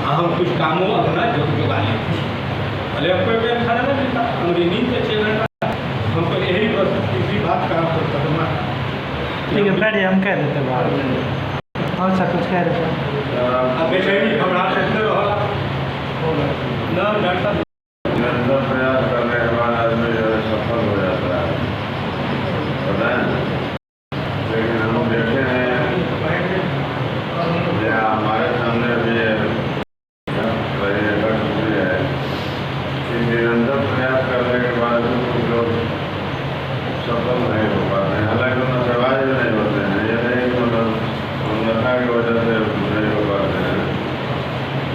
हम कुछ कामों अपना जुगा लेते भले अब कोई टाइम खाना नहीं मिलता, हमारी नींद से 6 घंटा हमको यही बस किसी बात का आपको करना। ठीक है बैठ हम कह देते बात और सब कुछ कह रहे थे। अब ऐसे ही घबरा सकते रहो न डरता निरंतर प्रयास करने के बाद आदमी जो है सफल हो जाता है, पता है। लेकिन हम देखे हैं हमारे सामने भी है कि निरंतर प्रयास करने के बाद कुछ लोग सफल नहीं हो पाते हैं। हालांकि उन्हें समाज भी नहीं होते हैं, ये नहीं मतलब नशा की वजह से नहीं हो पाते हैं।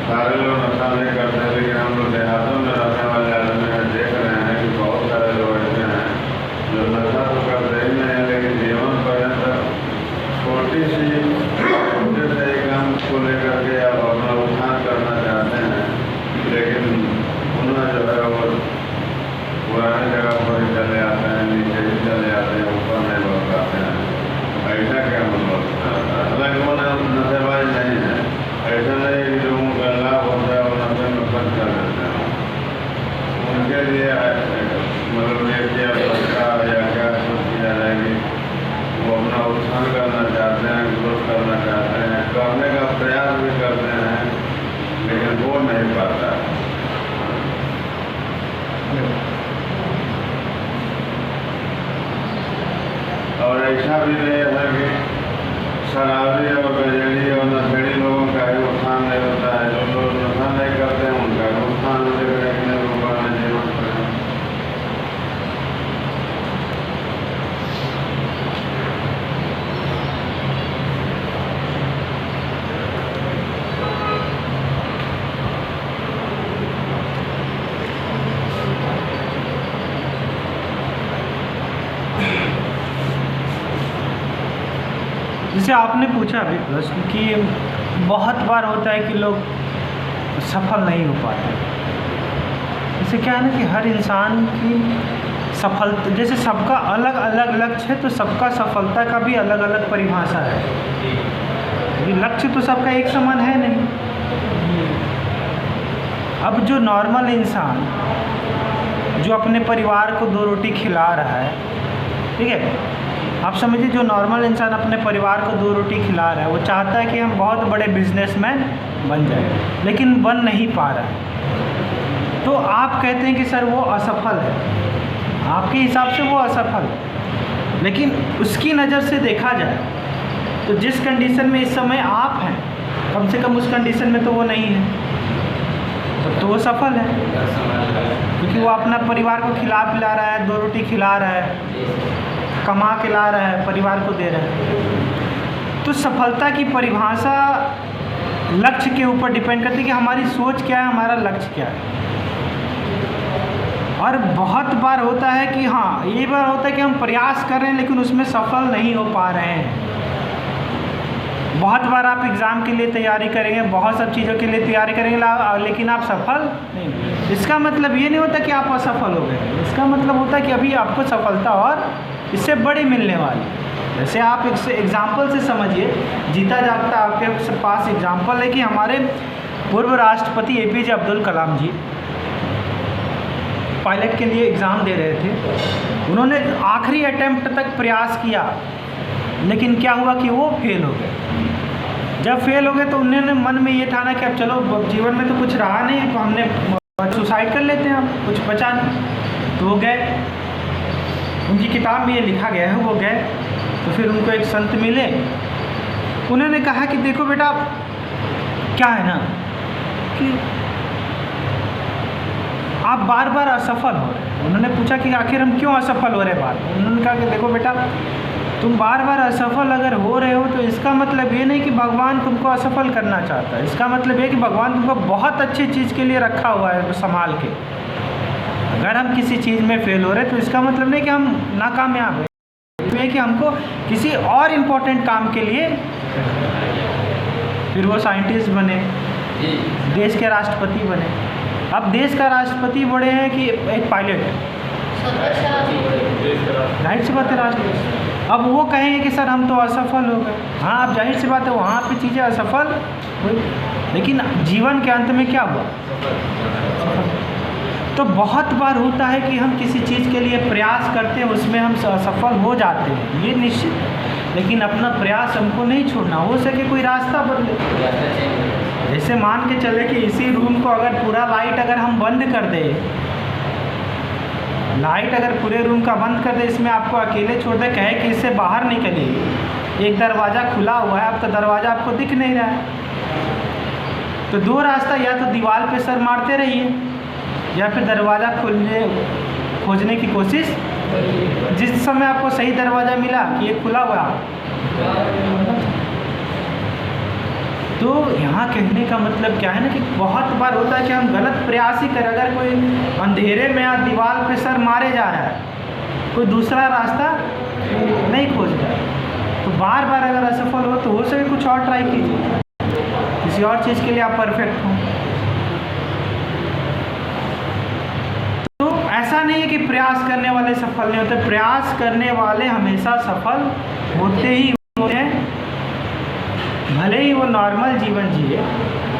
सारे लोग नशा नहीं करते हैं, लेकिन हम लोग देहातों में रहने वाले आदमी हैं, देख रहे हैं कि बहुत सारे लोग ऐसे हैं जो नशा तो करते ही नहीं है, लेकिन जीवन पर्यंत छोटे से एक काम को लेकर के आप अपना उत्थान करना चाहते हैं, लेकिन उन्हें जो है वो पुराने जगह पर ही चले आते हैं, नीचे ही चले आते हैं, ऊपर नहीं बढ़ पाते हैं। ऐसा क्या मतलब? हालांकि वो नशेबाज नहीं है, ऐसा नहीं कि लोगों का लाभ होता है और नशे में खर्च कर देते हैं। उनके लिए मतलब ये क्या सरकार या क्या सोच किया जाएगी, वो अपना उत्थान करना चाहते हैं, ग्रोथ करना चाहते हैं, करने का प्रयास भी करते हैं, लेकिन वो नहीं पाता है। और ऐसा भी नहीं है कि शराबी और गजेड़ी और नशेड़ी लोगों का ही उत्थान नहीं होता है। जो लोग नशा नहीं करते हैं उनका भी उत्थान होने का जीवन पर। जैसे आपने पूछा अभी प्रश्न कि बहुत बार होता है कि लोग सफल नहीं हो पाते। इससे क्या है ना कि हर इंसान की सफलता, जैसे सबका अलग अलग लक्ष्य है तो सबका सफलता का भी अलग अलग परिभाषा है। ये लक्ष्य तो सबका एक समान है नहीं। अब जो नॉर्मल इंसान जो अपने परिवार को 2 रोटी खिला रहा है, ठीक है, आप समझिए जो नॉर्मल इंसान अपने परिवार को 2 रोटी खिला रहा है, वो चाहता है कि हम बहुत बड़े बिजनेसमैन बन जाए, लेकिन बन नहीं पा रहा है। तो आप कहते हैं कि सर वो असफल है, आपके हिसाब से वो असफल है। लेकिन उसकी नज़र से देखा जाए तो जिस कंडीशन में इस समय आप हैं, कम से कम उस कंडीशन में तो वो नहीं है, तब तो वो सफल है, क्योंकि वो अपना परिवार को खिला पिला रहा है, 2 रोटी खिला रहा है, कमा के ला रहा है, परिवार को दे रहा है। तो सफलता की परिभाषा लक्ष्य के ऊपर डिपेंड करती है कि हमारी सोच क्या है, हमारा लक्ष्य क्या है। और बहुत बार होता है कि हाँ, ये बार होता है कि हम प्रयास कर रहे हैं लेकिन उसमें सफल नहीं हो पा रहे हैं। बहुत बार आप एग्ज़ाम के लिए तैयारी करेंगे, बहुत सब चीज़ों के लिए तैयारी करेंगे, लेकिन आप सफल नहीं। इसका मतलब ये नहीं होता कि आप असफल हो गए, इसका मतलब होता है कि अभी आपको सफलता और इससे बड़ी मिलने वाली। जैसे आप एग्जाम्पल से समझिए, जीता जागता आपके पास एग्जाम्पल है कि हमारे पूर्व राष्ट्रपति APJ अब्दुल कलाम जी पायलट के लिए एग्ज़ाम दे रहे थे। उन्होंने आखिरी अटेम्प्ट तक प्रयास किया, लेकिन क्या हुआ कि वो फेल हो गए। जब फेल हो गए तो उन्होंने मन में ये ठाना कि अब चलो जीवन में तो कुछ रहा नहीं, तो हमने सुसाइड कर लेते हैं, अब कुछ बचा नहीं। तो वो गए, उनकी किताब में ये लिखा गया है, वो गए तो फिर उनको एक संत मिले। उन्होंने कहा कि देखो बेटा, क्या है ना कि आप बार बार असफल हो रहे। उन्होंने पूछा कि आखिर हम क्यों असफल हो रहे बार। उन्होंने कहा कि देखो बेटा, तुम बार बार असफल अगर हो रहे हो तो इसका मतलब ये नहीं कि भगवान तुमको असफल करना चाहता है। इसका मतलब ये कि भगवान तुमको बहुत अच्छी चीज़ के लिए रखा हुआ है संभाल के। अगर हम किसी चीज़ में फेल हो रहे हैं तो इसका मतलब नहीं कि हम नाकामयाब हैं, ये कि हमको किसी और इम्पोर्टेंट काम के लिए, फिर वो साइंटिस्ट बने, देश के राष्ट्रपति बने। अब देश का राष्ट्रपति बड़े हैं कि एक पायलट है, जाहिर सी बात है राष्ट्रपति। अब वो कहेंगे कि सर हम तो असफल हो गए। हाँ, अब जाहिर सी बात है वहाँ पे चीज़ें असफल हुई। लेकिन जीवन के अंत में क्या हुआ? तो बहुत बार होता है कि हम किसी चीज़ के लिए प्रयास करते हैं, उसमें हम असफल हो जाते हैं, ये निश्चित है। लेकिन अपना प्रयास हमको नहीं छोड़ना, हो सके कोई रास्ता बदले। जैसे मान के चले कि इसी रूम को अगर पूरा लाइट अगर हम बंद कर दें, लाइट अगर पूरे रूम का बंद कर दे, इसमें आपको अकेले छोड़ दे, कहे कि इससे बाहर निकलिए, एक दरवाज़ा खुला हुआ है, आपका दरवाज़ा आपको दिख नहीं रहा है, तो दो रास्ता, या तो दीवार पे सर मारते रहिए या फिर दरवाज़ा खोजने की कोशिश। जिस समय आपको सही दरवाज़ा मिला कि ये खुला हुआ, तो यहाँ कहने का मतलब क्या है ना कि बहुत बार होता है कि हम गलत प्रयास ही करें। अगर कोई अंधेरे में या दीवार पे सर मारे जा रहा है, कोई दूसरा रास्ता नहीं खोज रहा है, तो बार बार अगर असफल हो तो हो सके कुछ और ट्राई कीजिए, किसी और चीज़ के लिए आप परफेक्ट हों। तो ऐसा नहीं है कि प्रयास करने वाले सफल नहीं होते, प्रयास करने वाले हमेशा सफल होते ही होते हैं, भले ही वो नॉर्मल जीवन जिए।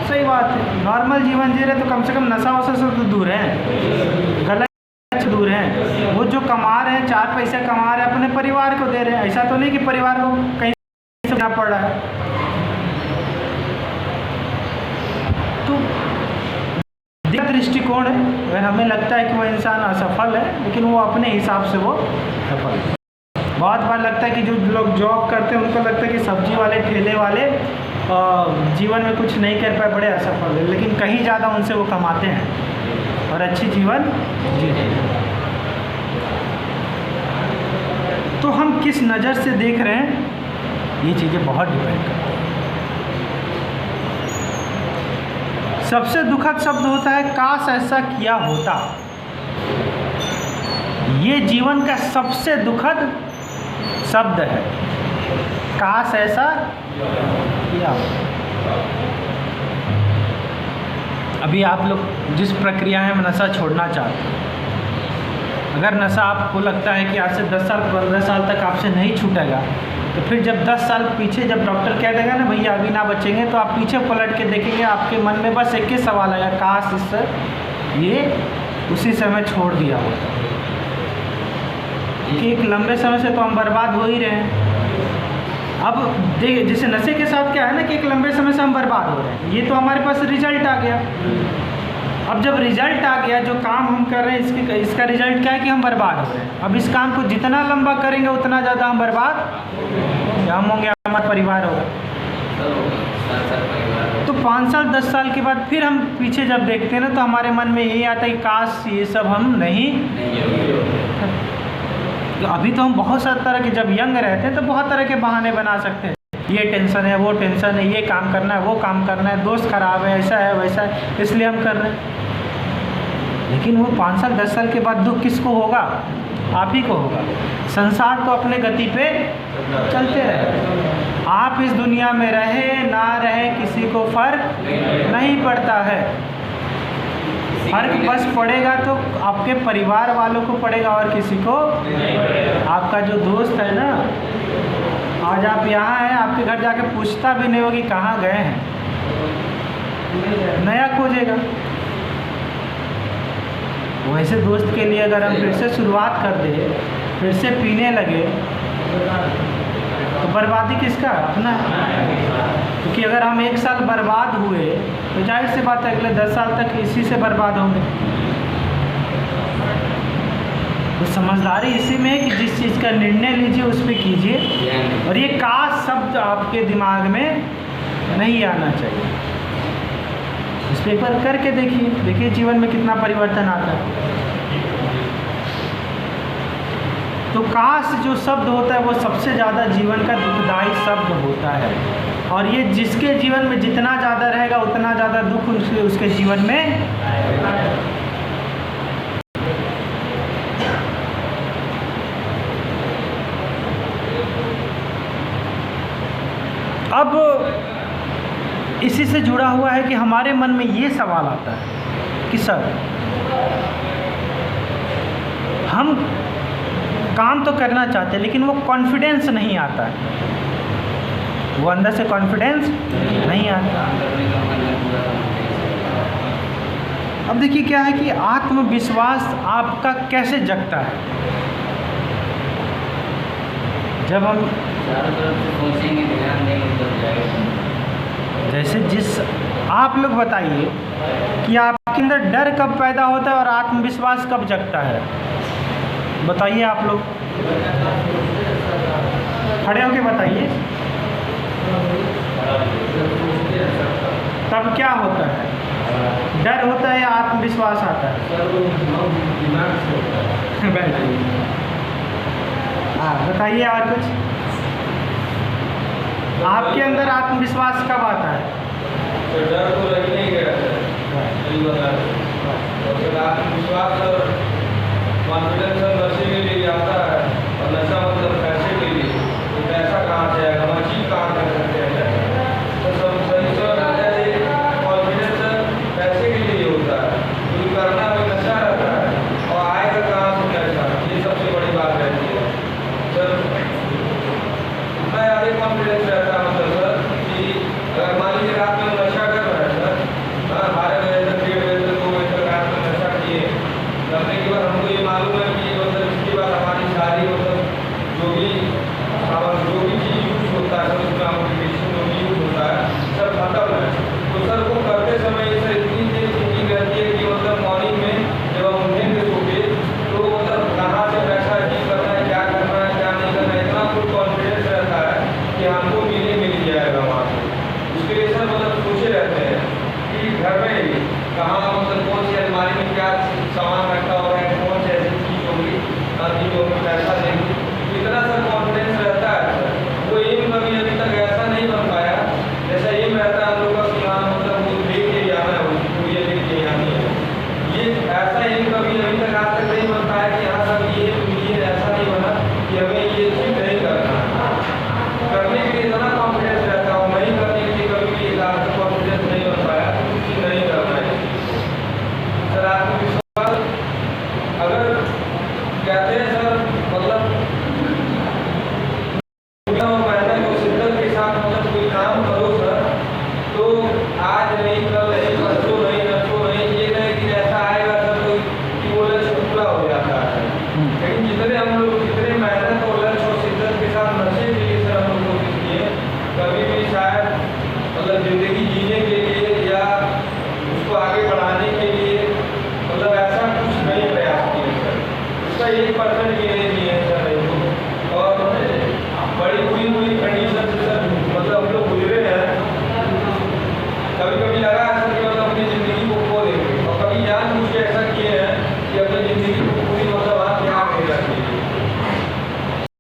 सही बात है, नॉर्मल जीवन जी रहे तो कम से कम नशा वशा से तो दूर हैं, गलत से दूर हैं। वो जो कमा रहे हैं, 4 पैसे कमा रहे हैं, अपने परिवार को दे रहे हैं। ऐसा तो नहीं कि परिवार को कहीं से देना पड़ रहा है। तो दृष्टिकोण है, अगर हमें लगता है कि वो इंसान असफल है, लेकिन वो अपने हिसाब से वो सफल है। बहुत बार लगता है कि जो लोग जॉब करते हैं उनको लगता है कि सब्जी वाले, ठेले वाले जीवन में कुछ नहीं कर पाए, बड़े असफल है, लेकिन कहीं ज़्यादा उनसे वो कमाते हैं और अच्छी जीवन जीते हैं। तो हम किस नज़र से देख रहे हैं, ये चीज़ें बहुत डिपेंड करती हैं। सबसे दुखद शब्द होता है काश ऐसा किया होता। ये जीवन का सबसे दुखद शब्द है, काश ऐसा किया होता। अभी आप लोग जिस प्रक्रिया में नशा छोड़ना चाहते हैं, अगर नशा आपको लगता है कि आज से 10 साल 15 साल तक आपसे नहीं छूटेगा, तो फिर जब 10 साल पीछे जब डॉक्टर कह देगा ना भैया अभी ना बचेंगे, तो आप पीछे पलट के देखेंगे, आपके मन में बस एक ही सवाल आएगा, काश इससे ये उसी समय छोड़ दिया होता। कि एक लंबे समय से तो हम बर्बाद हो ही रहे हैं। अब देखिए, जैसे नशे के साथ क्या है ना कि एक लंबे समय से हम बर्बाद हो रहे हैं, ये तो हमारे पास रिजल्ट आ गया। अब जब रिजल्ट आ गया, जो काम हम कर रहे हैं इसका रिजल्ट क्या है कि हम बर्बाद हो रहे हैं। अब इस काम को जितना लंबा करेंगे उतना ज़्यादा हम बर्बाद, हम होंगे, हमारा परिवार होगा। तो 5 साल 10 साल के बाद फिर हम पीछे जब देखते हैं ना, तो हमारे मन में यही आता है कि काश ये सब हम नहीं। अभी तो हम बहुत सारे तरह के, जब यंग रहते हैं तो बहुत तरह के बहाने बना सकते हैं, ये टेंशन है, वो टेंशन है, ये काम करना है, वो काम करना है, दोस्त खराब है, ऐसा है वैसा है, इसलिए हम कर रहे हैं। लेकिन वो 5 साल 10 साल के बाद दुख किसको होगा? आप ही को होगा। संसार तो अपने गति पे चलते रहे, आप इस दुनिया में रहे ना रहे किसी को फर्क नहीं पड़ता है। फर्क बस पड़ेगा तो आपके परिवार वालों को पड़ेगा और किसी को। आपका जो दोस्त है ना, आज आप यहाँ हैं, आपके घर जाके पूछता भी नहीं होगी कहाँ गए हैं, नया खोजेगा। वैसे दोस्त के लिए अगर हम फिर से शुरुआत कर दें, फिर से पीने लगे, तो बर्बादी किसका? अपना है। क्योंकि अगर हम 1 साल बर्बाद हुए तो जाहिर सी बात है अगले 10 साल तक इसी से बर्बाद होंगे। तो समझदारी इसी में है कि जिस चीज़ का निर्णय लीजिए उस पर कीजिए, और ये काश शब्द आपके दिमाग में नहीं आना चाहिए। इस पर एक बार करके देखिए जीवन में कितना परिवर्तन आता है। तो काश जो शब्द होता है वो सबसे ज़्यादा जीवन का दुखदायी शब्द होता है, और ये जिसके जीवन में जितना ज़्यादा रहेगा उतना ज़्यादा दुख उसके जीवन में। अब इसी से जुड़ा हुआ है कि हमारे मन में ये सवाल आता है कि सर हम काम तो करना चाहते हैं लेकिन वो कॉन्फिडेंस नहीं आता है। वो अंदर से कॉन्फिडेंस नहीं आता। अब देखिए क्या है कि आत्मविश्वास आपका कैसे जगता है। जब हम चारों तरफ से सोचेंगे, ध्यान देंगे तो जाएगा। जैसे जिस आप लोग बताइए कि आपके अंदर डर कब पैदा होता है और आत्मविश्वास कब जगता है, बताइए आप लोग, खड़े होके बताइए। तब क्या होता है, डर होता है या आत्मविश्वास आता है? बैठिए। हाँ बताइए और कुछ। आपके अंदर आत्मविश्वास कब आता है? तो डर तो लग नहीं गया सही बता रहे। आत्मविश्वास और कॉन्फिडेंस